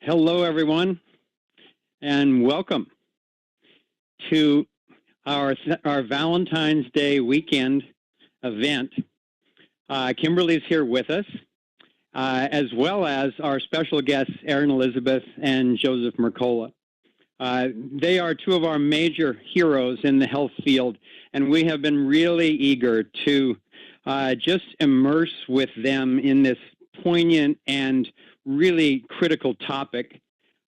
Hello, everyone, and welcome to our Valentine's Day weekend event. Kimberly's here with us, as well as our special guests, Erin Elizabeth and Joseph Mercola. They are two of our major heroes in the health field, and we have been really eager to just immerse with them in this poignant and really critical topic,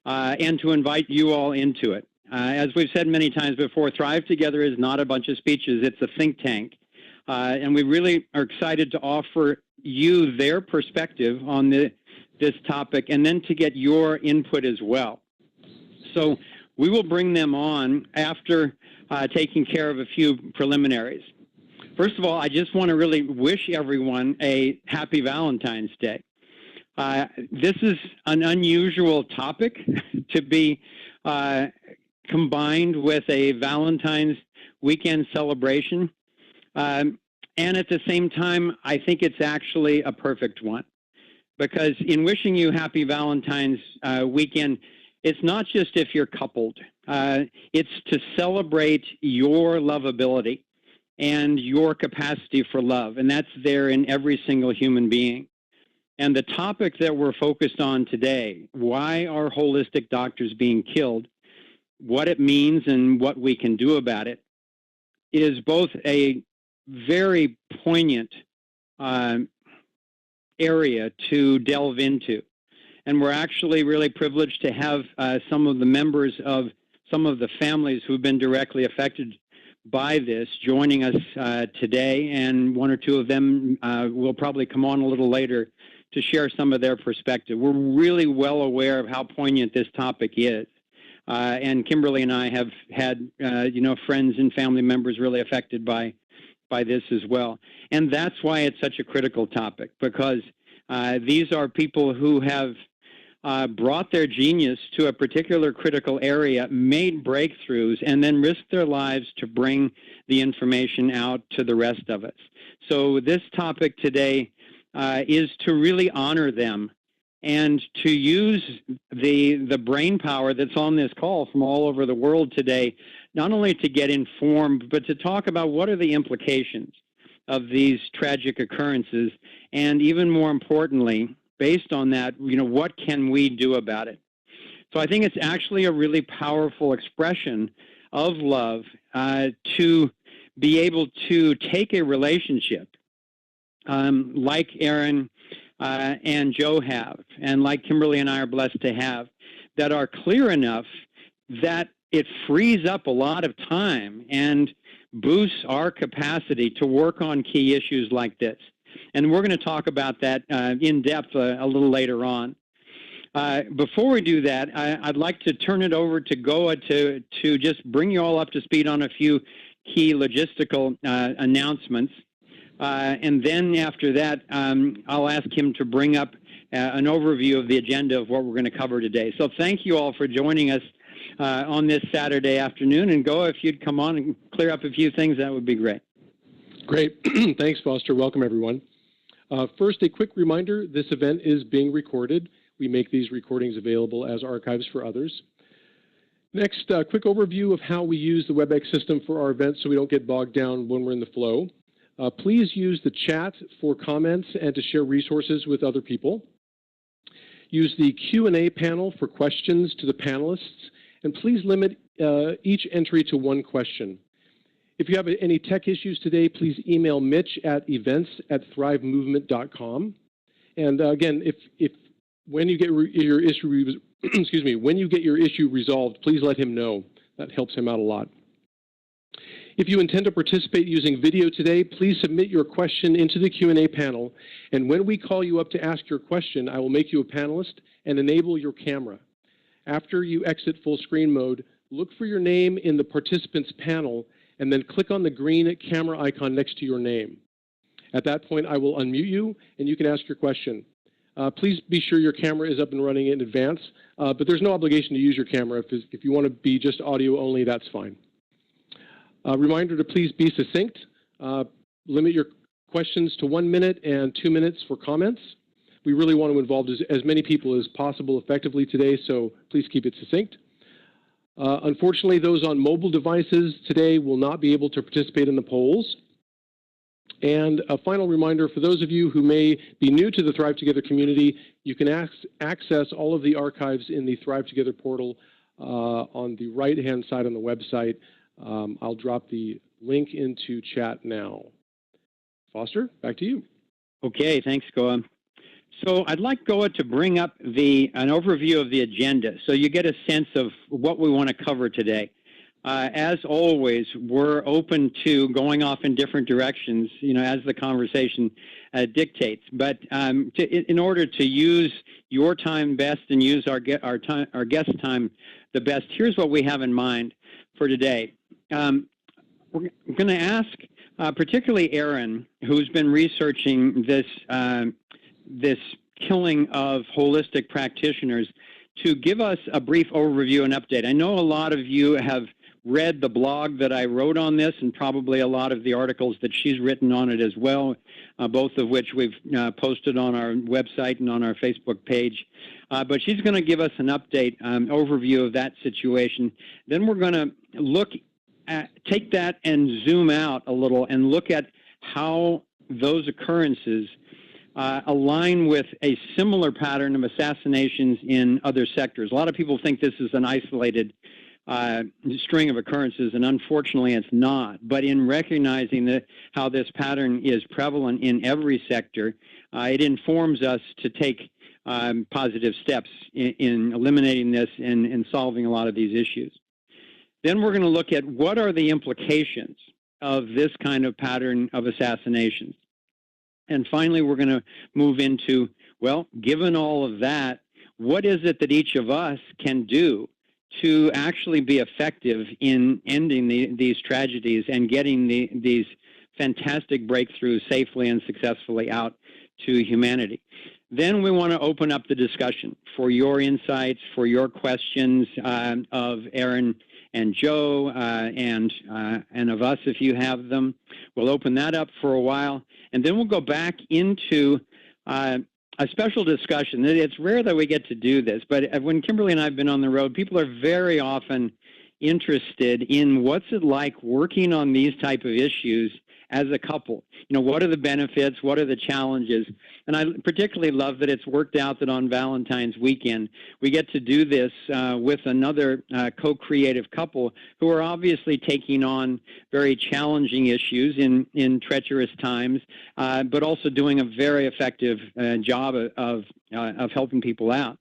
and to invite you all into it. As we've said many times before, Thrive Together is not a bunch of speeches, it's a think tank. And we really are excited to offer you their perspective on this topic, and then to get your input as well. So we will bring them on after taking care of a few preliminaries. First of all, I just want to really wish everyone a happy Valentine's Day. This is an unusual topic to be combined with a Valentine's weekend celebration. And at the same time, I think it's actually a perfect one. Because in wishing you happy Valentine's weekend, it's not just if you're coupled. It's to celebrate your lovability and your capacity for love. And that's there in every single human being. And the topic that we're focused on today, why are holistic doctors being killed, what it means and what we can do about it, is both a very poignant area to delve into. And we're actually really privileged to have some of the members of some of the families who've been directly affected by this joining us today, and one or two of them will probably come on a little later to share some of their perspective. We're really well aware of how poignant this topic is. And Kimberly and I have had, friends and family members really affected by this as well. And that's why it's such a critical topic, because these are people who have brought their genius to a particular critical area, made breakthroughs, and then risked their lives to bring the information out to the rest of us. So this topic today is to really honor them and to use the brain power that's on this call from all over the world today, not only to get informed, but to talk about what are the implications of these tragic occurrences, and even more importantly, based on that, what can we do about it? So I think it's actually a really powerful expression of love to be able to take a relationship like Erin and Joe have, and like Kimberly and I are blessed to have, that are clear enough that it frees up a lot of time and boosts our capacity to work on key issues like this. And we're going to talk about that in depth a little later on. Before we do that, I'd like to turn it over to Goa to just bring you all up to speed on a few key logistical announcements. And then after that, I'll ask him to bring up an overview of the agenda of what we're going to cover today. So thank you all for joining us on this Saturday afternoon. And Goa, if you'd come on and clear up a few things, that would be great. Great. Thanks, Foster. Welcome, everyone. First, a quick reminder, this event is being recorded. We make these recordings available as archives for others. Next, a quick overview of how we use the WebEx system for our events so we don't get bogged down when we're in the flow. Please use the chat for comments and to share resources with other people. Use the Q&A panel for questions to the panelists, and please limit each entry to one question. If you have any tech issues today, please email Mitch at events@thrivemovement.com. And again, when you get your issue when you get your issue resolved, please let him know. That helps him out a lot. If you intend to participate using video today, please submit your question into the Q&A panel, and when we call you up to ask your question, I will make you a panelist and enable your camera. After you exit full screen mode, look for your name in the participants panel, and then click on the green camera icon next to your name. At that point, I will unmute you, and you can ask your question. Please be sure your camera is up and running in advance, but there's no obligation to use your camera. If you want to be just audio only, that's fine. Reminder to please be succinct. Limit your questions to 1 minute and 2 minutes for comments. We really want to involve as many people as possible effectively today, so please keep it succinct. Unfortunately, those on mobile devices today will not be able to participate in the polls. And a final reminder, for those of you who may be new to the Thrive Together community, you can access all of the archives in the Thrive Together portal on the right-hand side on the website. I'll drop the link into chat now. Foster, back to you. Okay, thanks, Goa. So I'd like Goa to bring up an overview of the agenda so you get a sense of what we want to cover today. As always, we're open to going off in different directions, as the conversation dictates. But in order to use your time best and use our guest time the best, here's what we have in mind for today. We're going to ask, particularly Erin, who's been researching this killing of holistic practitioners, to give us a brief overview and update. I know a lot of you have read the blog that I wrote on this, and probably a lot of the articles that she's written on it as well, both of which we've posted on our website and on our Facebook page. But she's going to give us an update, overview of that situation. Then we're going to take that and zoom out a little and look at how those occurrences align with a similar pattern of assassinations in other sectors. A lot of people think this is an isolated string of occurrences, and unfortunately it's not. But in recognizing how this pattern is prevalent in every sector, it informs us to take positive steps in eliminating this and solving a lot of these issues. Then we're going to look at what are the implications of this kind of pattern of assassinations. And finally, we're going to move into, well, given all of that, what is it that each of us can do to actually be effective in ending these tragedies and getting these fantastic breakthroughs safely and successfully out to humanity? Then we want to open up the discussion for your insights, for your questions of Erin and Joe and of us if you have them. We'll open that up for a while, and then we'll go back into a special discussion. It's rare that we get to do this, but when Kimberly and I have been on the road, people are very often interested in what's it like working on these type of issues as a couple. What are the benefits? What are the challenges? And I particularly love that it's worked out that on Valentine's weekend, we get to do this with another co-creative couple who are obviously taking on very challenging issues in treacherous times, but also doing a very effective job of helping people out.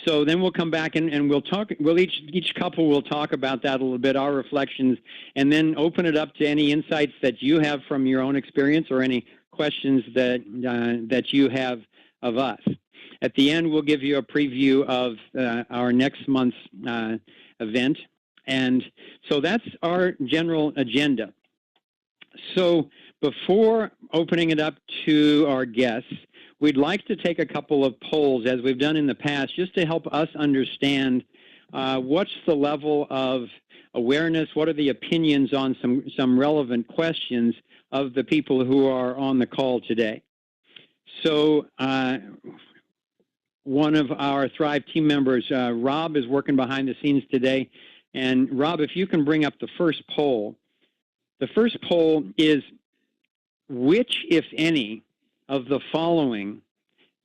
So then we'll come back and we'll talk. Each couple will talk about that a little bit, our reflections, and then open it up to any insights that you have from your own experience or any questions that you have of us. At the end, we'll give you a preview of our next month's event, and so that's our general agenda. So before opening it up to our guests, we'd like to take a couple of polls, as we've done in the past, just to help us understand what's the level of awareness, what are the opinions on some relevant questions of the people who are on the call today. So one of our Thrive team members, Rob, is working behind the scenes today. And Rob, if you can bring up the first poll. The first poll is, which, if any, of the following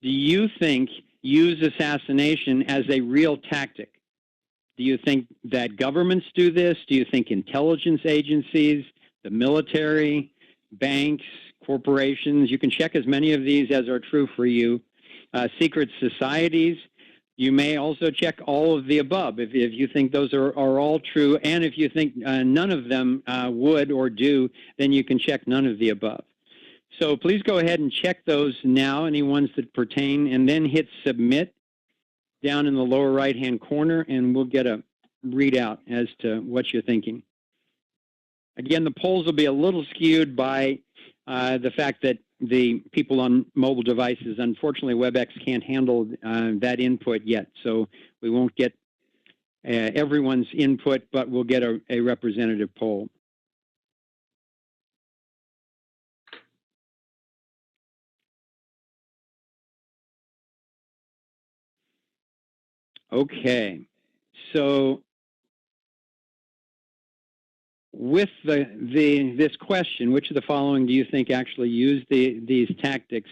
do you think use assassination as a real tactic? Do you think that governments do this? Do you think intelligence agencies, the military, banks, corporations? You can check as many of these as are true for you. Secret societies. You may also check all of the above if you think those are all true. And if you think none of them would or do, then you can check none of the above. So please go ahead and check those now, any ones that pertain, and then hit submit down in the lower right-hand corner, and we'll get a readout as to what you're thinking. Again, the polls will be a little skewed by the fact that the people on mobile devices, unfortunately, WebEx can't handle that input yet, so we won't get everyone's input, but we'll get a representative poll. Okay. So with this question, which of the following do you think actually use these tactics?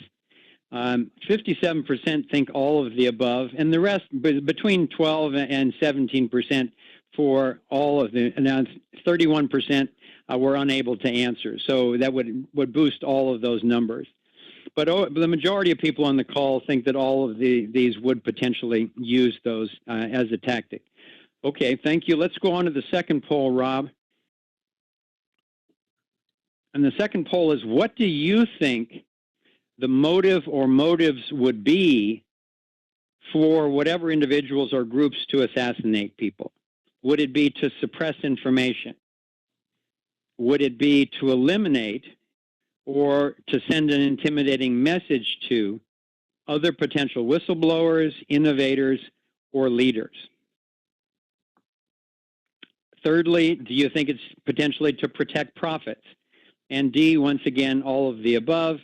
57% think all of the above, and the rest, between 12 and 17% for all of the, and 31% were unable to answer. So that would boost all of those numbers. But the majority of people on the call think that all of these would potentially use those as a tactic. Okay, thank you. Let's go on to the second poll, Rob. And the second poll is, what do you think the motive or motives would be for whatever individuals or groups to assassinate people? Would it be to suppress information? Would it be to eliminate or to send an intimidating message to other potential whistleblowers, innovators, or leaders? Thirdly, do you think it's potentially to protect profits? And D, once again, all of the above.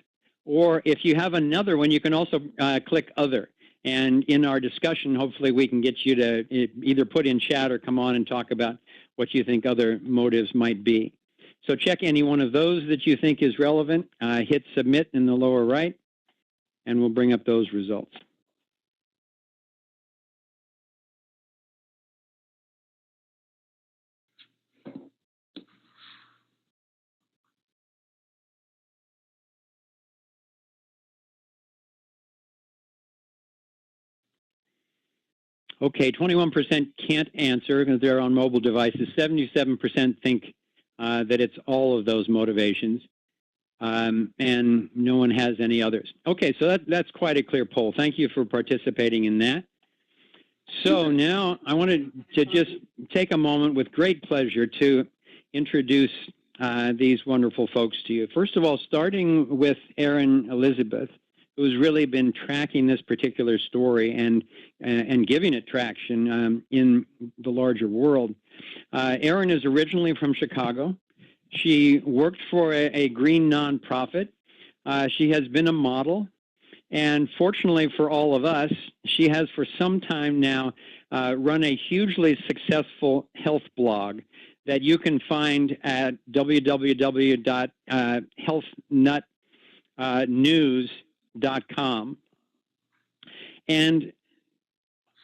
Or if you have another one, you can also click other. And in our discussion, hopefully we can get you to either put in chat or come on and talk about what you think other motives might be. So check any one of those that you think is relevant, hit submit in the lower right, and we'll bring up those results. Okay, 21% can't answer because they're on mobile devices. 77% think that it's all of those motivations, and no one has any others. Okay, so that's quite a clear poll. Thank you for participating in that. So now I wanted to just take a moment with great pleasure to introduce these wonderful folks to you. First of all, starting with Erin Elizabeth, who's really been tracking this particular story and giving it traction in the larger world. Erin is originally from Chicago. She worked for a green nonprofit. She has been a model. And fortunately for all of us, she has for some time now run a hugely successful health blog that you can find at www.healthnutnews.com. And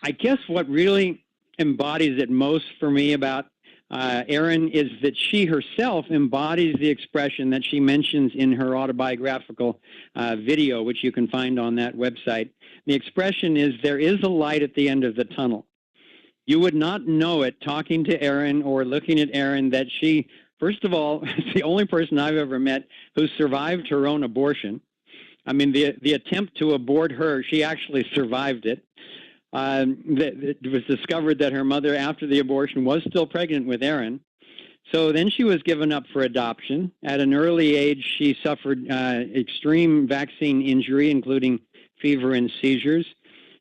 I guess what really embodies it most for me about Erin is that she herself embodies the expression that she mentions in her autobiographical video, which you can find on that website. The expression is, there is a light at the end of the tunnel. You would not know it talking to Erin or looking at Erin that she, first of all, is the only person I've ever met who survived her own abortion. I mean, the attempt to abort her, she actually survived it. It was discovered that her mother, after the abortion, was still pregnant with Erin. So then she was given up for adoption. At an early age, she suffered extreme vaccine injury, including fever and seizures.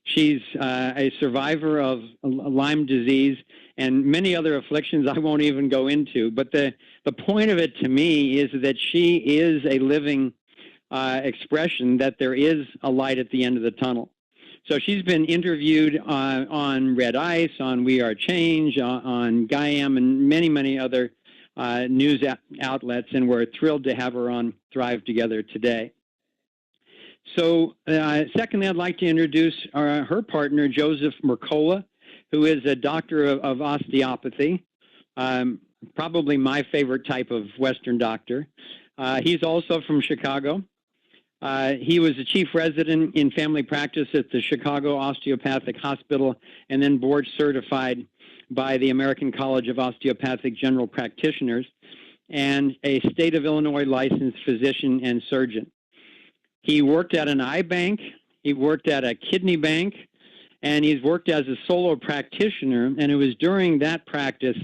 She's a survivor of Lyme disease and many other afflictions I won't even go into. But the point of it to me is that she is a living expression that there is a light at the end of the tunnel. So she's been interviewed on Red Ice, on We Are Change, on GAIAM, and many, many other news outlets, and we're thrilled to have her on Thrive Together today. So secondly, I'd like to introduce her partner, Joseph Mercola, who is a doctor of osteopathy, probably my favorite type of Western doctor. He's also from Chicago. He was a chief resident in family practice at the Chicago Osteopathic Hospital and then board certified by the American College of Osteopathic General Practitioners and a state of Illinois licensed physician and surgeon. He worked at an eye bank, he worked at a kidney bank, and he's worked as a solo practitioner, and it was during that practice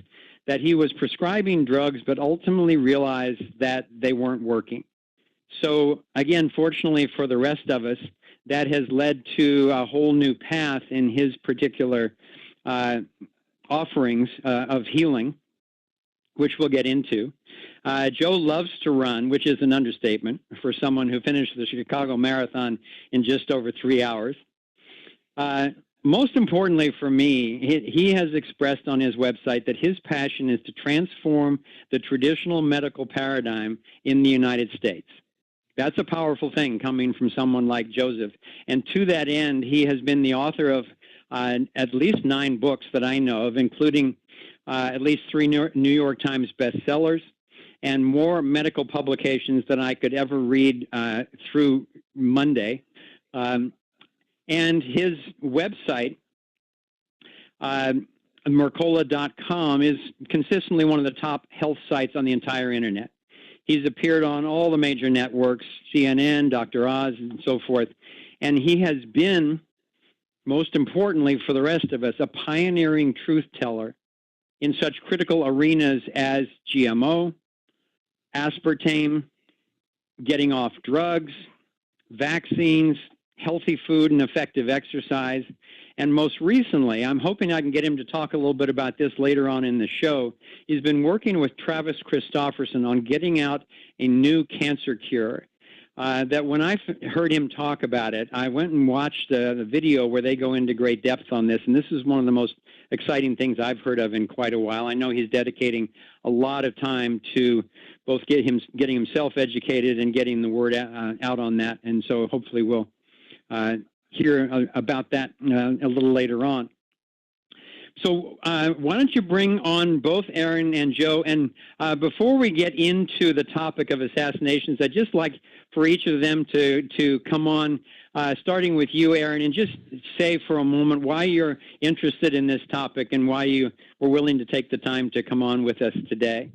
that he was prescribing drugs but ultimately realized that they weren't working. So again, fortunately for the rest of us, that has led to a whole new path in his particular offerings of healing, which we'll get into. Joe loves to run, which is an understatement for someone who finished the Chicago Marathon in just over 3 hours. most importantly for me, he has expressed on his website that his passion is to transform the traditional medical paradigm in the United States. That's a powerful thing coming from someone like Joseph. And to that end, he has been the author of at least 9 books that I know of, including at least 3 New York Times bestsellers and more medical publications than I could ever read through Monday. And his website, Mercola.com, is consistently one of the top health sites on the entire internet. He's appeared on all the major networks, CNN, Dr. Oz, and so forth. And he has been, most importantly for the rest of us, a pioneering truth teller in such critical arenas as GMO, aspartame, getting off drugs, vaccines, healthy food, and effective exercise. And most recently, I'm hoping I can get him to talk a little bit about this later on in the show. He's been working with Travis Christofferson on getting out a new cancer cure. That when I heard him talk about it, I went and watched the video where they go into great depth on this. And this is one of the most exciting things I've heard of in quite a while. I know he's dedicating a lot of time to both getting himself educated and getting the word out on that. And so hopefully we'll hear about that a little later on. So why don't you bring on both Erin and Joe? And before we get into the topic of assassinations, I'd just like for each of them to come on, starting with you, Erin, and just say for a moment why you're interested in this topic and why you were willing to take the time to come on with us today.